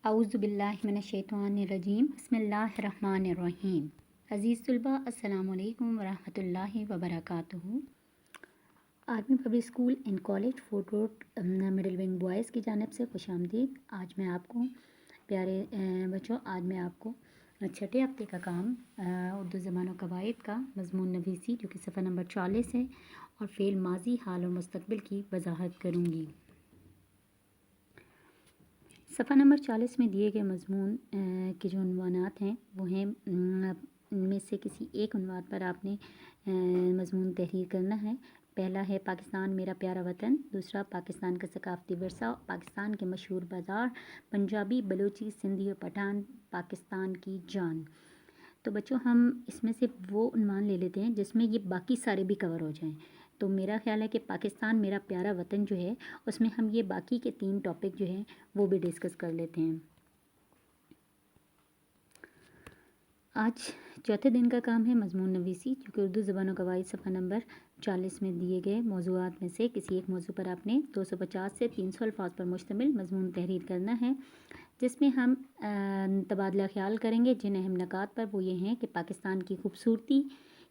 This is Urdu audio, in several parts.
اعوذ باللہ من الشیطان الرجیم بسم اللہ الرحمن الرحیم. عزیز طلباء، السلام علیکم ورحمۃ اللہ وبرکاتہ. Army public school and college fort road middle wing boys کی جانب سے خوش آمدید. آج میں آپ کو پیارے بچوں چھٹے ہفتے کا کام اردو زبان و قواعد کا مضمون نویسی جو کہ صفحہ نمبر 40 ہے اور فعل ماضی، حال اور مستقبل کی وضاحت کروں گی. صفحہ نمبر 40 میں دیے گئے مضمون کے جو عنوانات ہیں وہ ہیں ان میں سے کسی ایک عنوان پر آپ نے مضمون تحریر کرنا ہے. پہلا ہے پاکستان میرا پیارا وطن، دوسرا پاکستان کا ثقافتی ورثہ، پاکستان کے مشہور بازار، پنجابی، بلوچی، سندھی اور پٹھان، پاکستان کی جان. تو بچوں ہم اس میں سے وہ عنوان لے لیتے ہیں جس میں یہ باقی سارے بھی کور ہو جائیں. تو میرا خیال ہے کہ پاکستان میرا پیارا وطن جو ہے اس میں ہم یہ باقی کے 3 ٹاپک جو ہیں وہ بھی ڈسکس کر لیتے ہیں. آج چوتھے دن کا کام ہے مضمون نویسی، جو کہ اردو زبان و قواعد صفحہ نمبر 40 میں دیے گئے موضوعات میں سے کسی ایک موضوع پر آپ نے 250 سے 300 الفاظ پر مشتمل مضمون تحریر کرنا ہے، جس میں ہم تبادلہ خیال کریں گے. جن اہم نکات پر وہ یہ ہیں کہ پاکستان کی خوبصورتی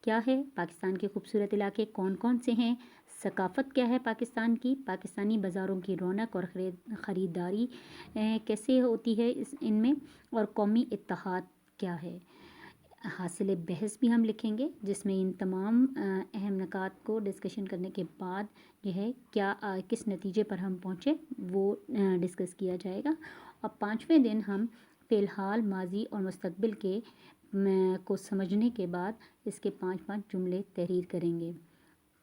کیا ہے، پاکستان کے خوبصورت علاقے کون کون سے ہیں، ثقافت کیا ہے پاکستان کی، پاکستانی بازاروں کی رونق اور خریداری کیسے ہوتی ہے ان میں، اور قومی اتحاد کیا ہے. حاصل بحث بھی ہم لکھیں گے جس میں ان تمام اہم نکات کو ڈسکشن کرنے کے بعد جو ہے کس نتیجے پر ہم پہنچے وہ ڈسکس کیا جائے گا. اور 5ویں دن ہم فی الحال، ماضی اور مستقبل کے کو سمجھنے کے بعد اس کے 5 جملے تحریر کریں گے.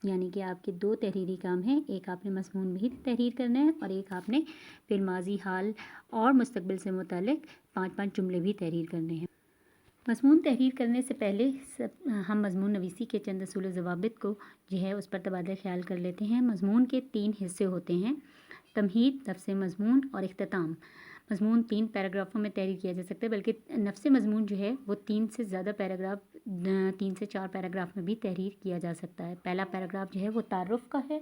یعنی کہ آپ کے 2 تحریری کام ہیں، ایک آپ نے مضمون بھی تحریر کرنا ہے اور ایک آپ نے فی الماضی، حال اور مستقبل سے متعلق 5 جملے بھی تحریر کرنے ہیں. مضمون تحریر کرنے سے پہلے ہم مضمون نویسی کے چند اصول و ضوابط کو جو ہے اس پر تبادلہ خیال کر لیتے ہیں. مضمون کے 3 حصے ہوتے ہیں: تمہید، نفس مضمون اور اختتام. مضمون 3 پیراگرافوں میں تحریر کیا جا سکتا ہے، بلکہ نفس مضمون جو ہے وہ 3 سے 4 پیراگراف میں بھی تحریر کیا جا سکتا ہے. پہلا پیراگراف جو ہے وہ تعارف کا ہے.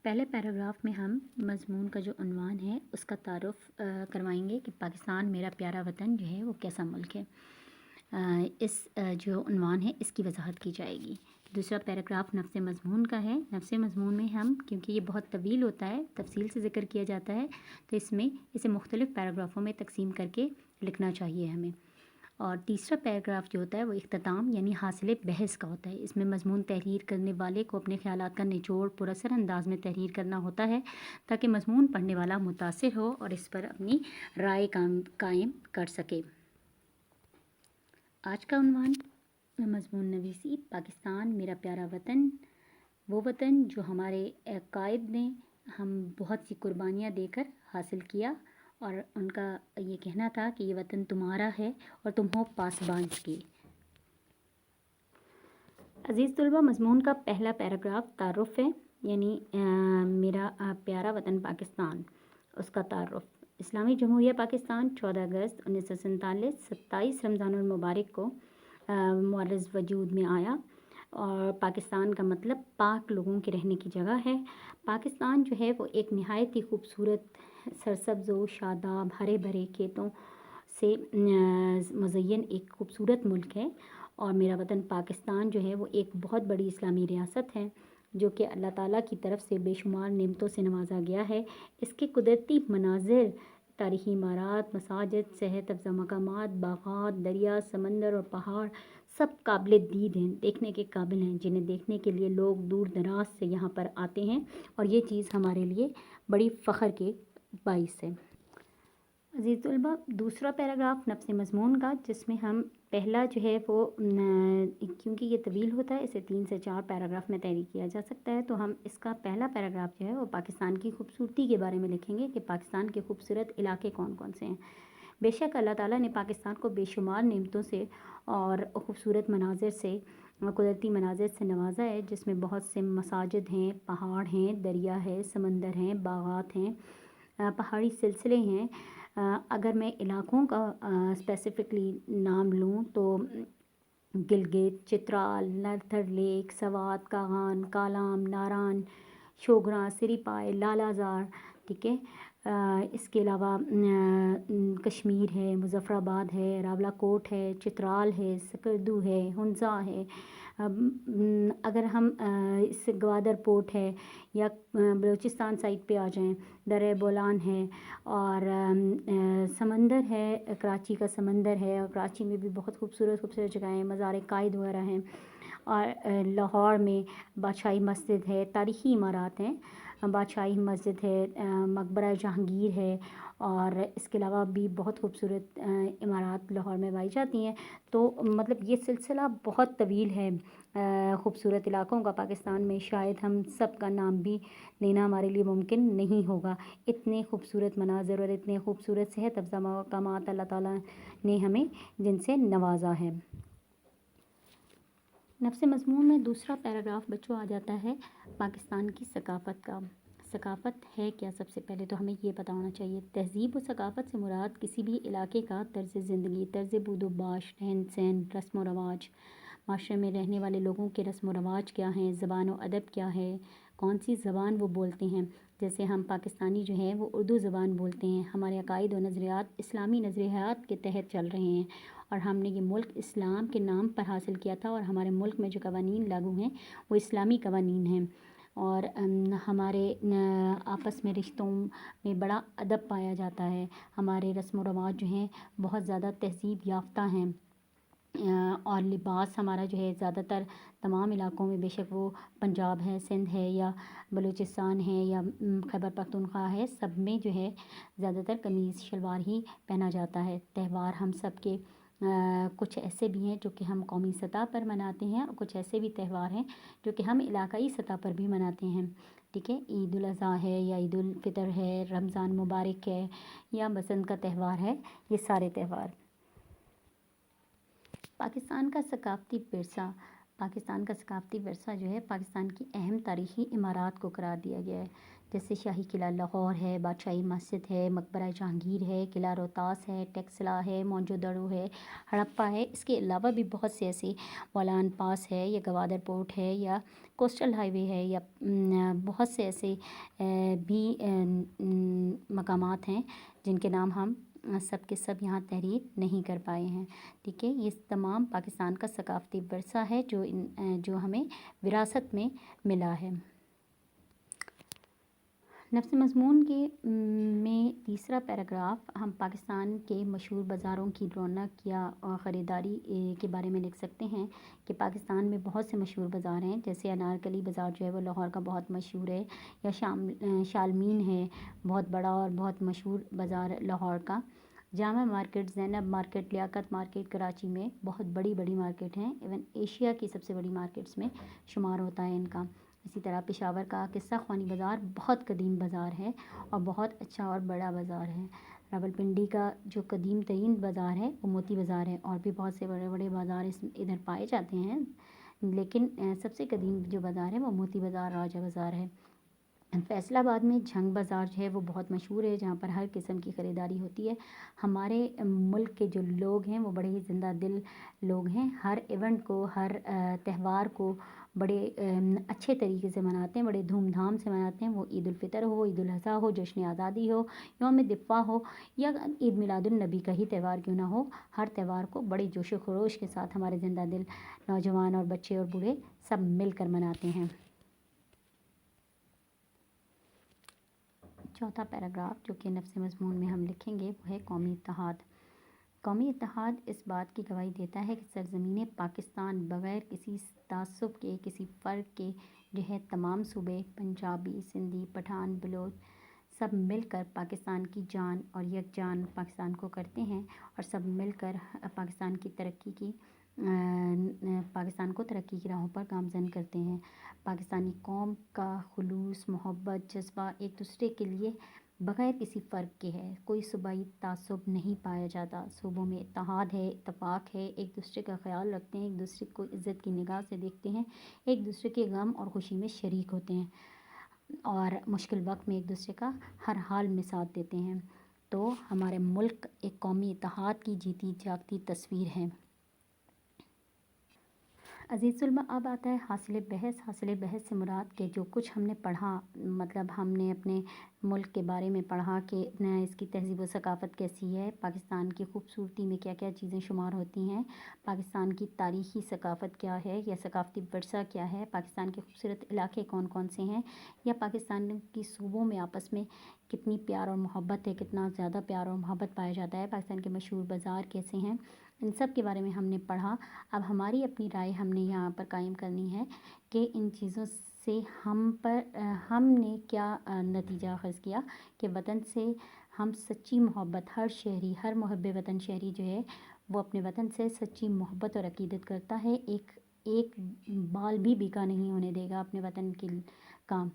پہلے پیراگراف میں ہم مضمون کا جو عنوان ہے اس کا تعارف کروائیں گے کہ پاکستان میرا پیارا وطن جو ہے وہ کیسا ملک ہے. اس جو عنوان ہے اس کی وضاحت کی جائے گی. دوسرا پیراگراف نفس مضمون کا ہے. نفس مضمون میں ہم، کیونکہ یہ بہت طویل ہوتا ہے، تفصیل سے ذکر کیا جاتا ہے، تو اس میں اسے مختلف پیراگرافوں میں تقسیم کر کے لکھنا چاہیے ہمیں. اور تیسرا پیراگراف جو ہوتا ہے وہ اختتام یعنی حاصل بحث کا ہوتا ہے. اس میں مضمون تحریر کرنے والے کو اپنے خیالات کا نچوڑ پر اثر انداز میں تحریر کرنا ہوتا ہے تاکہ مضمون پڑھنے والا متاثر ہو اور اس پر اپنی رائے قائم کر سکے. آج کا عنوان مضمون نویسی: پاکستان میرا پیارا وطن، وہ وطن جو ہمارے قائد نے ہم بہت سی قربانیاں دے کر حاصل کیا، اور ان کا یہ کہنا تھا کہ یہ وطن تمہارا ہے اور تم ہو پاسبان اس کی. عزیز طلبہ، مضمون کا پہلا پیراگراف تعارف ہے، یعنی میرا پیارا وطن پاکستان. اس کا تعارف: اسلامی جمہوریہ پاکستان 14 اگست 1947 27 رمضان المبارک کو معرض وجود میں آیا، اور پاکستان کا مطلب پاک لوگوں کے رہنے کی جگہ ہے. پاکستان جو ہے وہ ایک نہایت ہی خوبصورت، سرسبز و شاداب، ہرے بھرے کھیتوں سے مزین ایک خوبصورت ملک ہے. اور میرا وطن پاکستان جو ہے وہ ایک بہت بڑی اسلامی ریاست ہے جو کہ اللہ تعالیٰ کی طرف سے بے شمار نعمتوں سے نوازا گیا ہے. اس کے قدرتی مناظر، تاریخی عمارات، مساجد، صحت افزا مقامات، باغات، دریا، سمندر اور پہاڑ سب قابل دید ہیں، دیکھنے کے قابل ہیں، جنہیں دیکھنے کے لیے لوگ دور دراز سے یہاں پر آتے ہیں، اور یہ چیز ہمارے لیے بڑی فخر کے باعث ہے. عزیز طلبہ، دوسرا پیراگراف نفس مضمون کا، جس میں ہم پہلا جو ہے وہ کیونکہ یہ طویل ہوتا ہے، اسے 3 سے 4 پیراگراف میں تحریر کیا جا سکتا ہے، تو ہم اس کا پہلا پیراگراف جو ہے وہ پاکستان کی خوبصورتی کے بارے میں لکھیں گے کہ پاکستان کے خوبصورت علاقے کون کون سے ہیں. بے شک اللہ تعالیٰ نے پاکستان کو بے شمار نعمتوں سے اور خوبصورت مناظر سے، قدرتی مناظر سے نوازا ہے، جس میں بہت سے مساجد ہیں، پہاڑ ہیں، دریا ہے، سمندر ہیں، باغات ہیں، پہاڑی سلسلے ہیں. اگر میں علاقوں کا اسپیسیفکلی نام لوں تو گلگت، چترال، نرتھر لیک، سوات، کاغان، کالام، ناران، شوگراں، سری پائے، لال آزار، ٹھیک ہے. اس کے علاوہ کشمیر ہے، مظفر آباد ہے، راولہ کوٹ ہے، چترال ہے، سکردو ہے، ہنزا ہے. اگر ہم اس سے گوادر پورٹ ہے یا بلوچستان سائڈ پہ آ جائیں، درہ بولان ہے، اور سمندر ہے، کراچی کا سمندر ہے، اور کراچی میں بھی بہت خوبصورت خوبصورت جگہیں ہیں، مزار قائد وغیرہ ہیں. اور لاہور میں بادشاہی مسجد ہے، تاریخی عمارات ہیں. بادشاہی مسجد ہے، مقبرہ جہانگیر ہے، اور اس کے علاوہ بھی بہت خوبصورت عمارات لاہور میں پائی جاتی ہیں. تو مطلب یہ سلسلہ بہت طویل ہے خوبصورت علاقوں کا پاکستان میں. شاید ہم سب کا نام بھی لینا ہمارے لیے ممکن نہیں ہوگا. اتنے خوبصورت مناظر اور اتنے خوبصورت صحت افزا مقامات اللہ تعالیٰ نے ہمیں جن سے نوازا ہے. نفس مضمون میں دوسرا پیراگراف بچوں آ جاتا ہے پاکستان کی ثقافت کا. ثقافت ہے کیا؟ سب سے پہلے تو ہمیں یہ پتہ ہونا چاہیے. تہذیب و ثقافت سے مراد کسی بھی علاقے کا طرز زندگی، طرز بود و باش، رہن سہن، رسم و رواج، معاشرے میں رہنے والے لوگوں کے رسم و رواج کیا ہیں، زبان و ادب کیا ہے، کون سی زبان وہ بولتے ہیں. جیسے ہم پاکستانی جو ہیں وہ اردو زبان بولتے ہیں. ہمارے عقائد و نظریات اسلامی نظریات کے تحت چل رہے ہیں، اور ہم نے یہ ملک اسلام کے نام پر حاصل کیا تھا، اور ہمارے ملک میں جو قوانین لاگو ہیں وہ اسلامی قوانین ہیں. اور ہمارے آپس میں رشتوں میں بڑا ادب پایا جاتا ہے. ہمارے رسم و رواج جو ہیں بہت زیادہ تہذیب یافتہ ہیں. اور لباس ہمارا جو ہے زیادہ تر تمام علاقوں میں، بے شک وہ پنجاب ہے، سندھ ہے، یا بلوچستان ہے، یا خیبر پختونخوا ہے، سب میں جو ہے زیادہ تر قمیض شلوار ہی پہنا جاتا ہے. تہوار ہم سب کے کچھ ایسے بھی ہیں جو کہ ہم قومی سطح پر مناتے ہیں، اور کچھ ایسے بھی تہوار ہیں جو کہ ہم علاقائی سطح پر بھی مناتے ہیں. ٹھیک ہے. عید الاضحیٰ ہے، یا عید الفطر ہے، رمضان مبارک ہے، یا بسنت کا تہوار ہے، یہ سارے تہوار. پاکستان کا ثقافتی ورثہ. پاکستان کا ثقافتی ورثہ جو ہے پاکستان کی اہم تاریخی عمارات کو قرار دیا گیا ہے. جیسے شاہی قلعہ لاہور ہے، بادشاہی مسجد ہے، مقبرہ جہانگیر ہے، قلعہ روہتاس ہے، ٹیکسلا ہے، موہنجو دڑو ہے، ہڑپہ ہے. اس کے علاوہ بھی بہت سے ایسے بولان پاس ہے، یا گوادر پورٹ ہے، یا کوسٹل ہائی وے ہے، یا بہت سے ایسے بھی مقامات ہیں جن کے نام ہم سب کے سب یہاں تحریر نہیں کر پائے ہیں. ٹھیک ہے. یہ تمام پاکستان کا ثقافتی ورثہ ہے جو ہمیں وراثت میں ملا ہے. نفس مضمون کے میں تیسرا پیراگراف ہم پاکستان کے مشہور بازاروں کی رونق یا خریداری کے بارے میں لکھ سکتے ہیں کہ پاکستان میں بہت سے مشہور بازار ہیں. جیسے انارکلی بازار جو ہے وہ لاہور کا بہت مشہور ہے، یا شالمین ہے، بہت بڑا اور بہت مشہور بازار لاہور کا. جامع مارکیٹ، زینب مارکیٹ، لیاقت مارکیٹ کراچی میں بہت بڑی بڑی مارکیٹ ہیں. ایون ایشیا کی سب سے بڑی مارکیٹس میں شمار ہوتا ہے ان کا. اسی طرح پشاور کا قصہ خوانی بازار بہت قدیم بازار ہے، اور بہت اچھا اور بڑا بازار ہے. راولپنڈی کا جو قدیم ترین بازار ہے وہ موتی بازار ہے. اور بھی بہت سے بڑے بڑے بازار ادھر پائے جاتے ہیں، لیکن سب سے قدیم جو بازار ہے وہ موتی بازار، راجہ بازار ہے. فیصل آباد میں جھنگ بازار جو ہے وہ بہت مشہور ہے، جہاں پر ہر قسم کی خریداری ہوتی ہے. ہمارے ملک کے جو لوگ ہیں وہ بڑے ہی زندہ دل لوگ ہیں. ہر ایونٹ کو، ہر تہوار کو بڑے اچھے طریقے سے مناتے ہیں، بڑے دھوم دھام سے مناتے ہیں. وہ عید الفطر ہو، عید الاضحیٰ ہو، جشن آزادی ہو، یوم دفاع ہو، یا عید میلاد النبی کا ہی تہوار کیوں نہ ہو، ہر تہوار کو بڑے جوش و خروش کے ساتھ ہمارے زندہ دل نوجوان اور بچے اور بوڑھے سب مل کر مناتے ہیں. چوتھا پیراگراف جو کہ نفس مضمون میں ہم لکھیں گے وہ ہے قومی اتحاد. قومی اتحاد اس بات کی گواہی دیتا ہے کہ سرزمین پاکستان بغیر کسی تعصب کے، کسی فرق کے جو ہے تمام صوبے، پنجابی، سندھی، پٹھان، بلوچ، سب مل کر پاکستان کی جان اور یکجان پاکستان کو کرتے ہیں، اور سب مل کر پاکستان کی ترقی کی راہوں پر گامزن کرتے ہیں. پاکستانی قوم کا خلوص، محبت، جذبہ ایک دوسرے کے لیے بغیر کسی فرق کے ہے. کوئی صوبائی تعصب نہیں پایا جاتا. صوبوں میں اتحاد ہے، اتفاق ہے، ایک دوسرے کا خیال رکھتے ہیں، ایک دوسرے کو عزت کی نگاہ سے دیکھتے ہیں، ایک دوسرے کے غم اور خوشی میں شریک ہوتے ہیں، اور مشکل وقت میں ایک دوسرے کا ہر حال میں ساتھ دیتے ہیں. تو ہمارے ملک ایک قومی اتحاد کی جیتی جاگتی تصویر ہے. عزیز علماء، اب آتا ہے حاصل بحث۔ حاصل بحث سے مراد کہ جو کچھ ہم نے پڑھا، مطلب ہم نے اپنے ملک کے بارے میں پڑھا کہ اس کی تہذیب و ثقافت کیسی ہے، پاکستان کی خوبصورتی میں کیا کیا چیزیں شمار ہوتی ہیں، پاکستان کی تاریخی ثقافت کیا ہے یا ثقافتی ورثہ کیا ہے، پاکستان کے خوبصورت علاقے کون کون سے ہیں، یا پاکستان کی صوبوں میں آپس میں کتنی پیار اور محبت ہے، کتنا زیادہ پیار اور محبت پایا جاتا ہے، پاکستان کے مشہور بازار کیسے ہیں، ان سب کے بارے میں ہم نے پڑھا۔ اب ہماری اپنی رائے ہم نے یہاں پر قائم کرنی ہے کہ ان چیزوں سے ہم نے کیا نتیجہ اخذ کیا کہ وطن سے ہم سچی محبت، ہر شہری، ہر محب وطن شہری جو ہے وہ اپنے وطن سے سچی محبت اور عقیدت کرتا ہے، ایک بال بھی بیکا نہیں ہونے دے گا اپنے وطن کے کام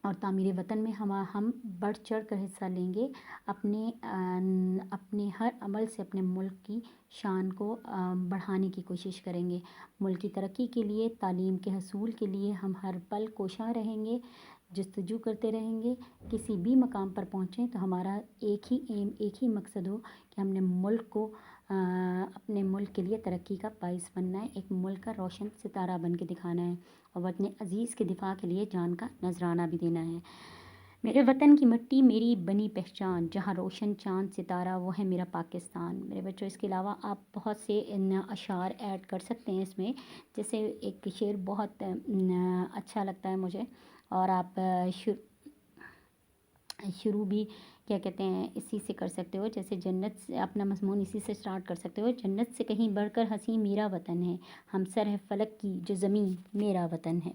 اور تعمیر وطن میں ہم بڑھ چڑھ کر حصہ لیں گے، اپنے ہر عمل سے اپنے ملک کی شان کو بڑھانے کی کوشش کریں گے، ملک کی ترقی کے لیے، تعلیم کے حصول کے لیے ہم ہر پل کوشاں رہیں گے، جستجو کرتے رہیں گے، کسی بھی مقام پر پہنچیں تو ہمارا ایک ہی ایم، ایک ہی مقصد ہو کہ ہم نے ملک کو اپنے ملک کے لیے ترقی کا باعث بننا ہے، ایک ملک کا روشن ستارہ بن کے دکھانا ہے اور وطن عزیز کے دفاع کے لیے جان کا نذرانہ بھی دینا ہے۔ میرے وطن کی مٹی میری بنی پہچان، جہاں روشن چاند ستارہ وہ ہے میرا پاکستان۔ میرے بچوں، اس کے علاوہ آپ بہت سے اشعار ایڈ کر سکتے ہیں اس میں، جیسے ایک شعر بہت اچھا لگتا ہے مجھے، اور آپ شروع بھی کیا کہتے ہیں اسی سے کر سکتے ہو، جیسے جنت سے اپنا مضمون اسی سے سٹارٹ کر سکتے ہو، جنت سے کہیں بڑھ کر حسین میرا وطن ہے، ہم سر ہے فلک کی جو زمین میرا وطن ہے۔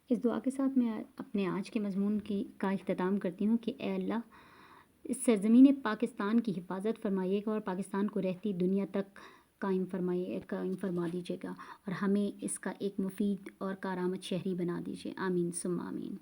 اس دعا کے ساتھ میں اپنے آج کے مضمون کا اختتام کرتی ہوں کہ اے اللہ، اس سرزمین پاکستان کی حفاظت فرمائیے گا اور پاکستان کو رہتی دنیا تک قائم فرما دیجیے گا اور ہمیں اس کا ایک مفید اور کارآمد شہری بنا دیجیے، آمین ثم آمین۔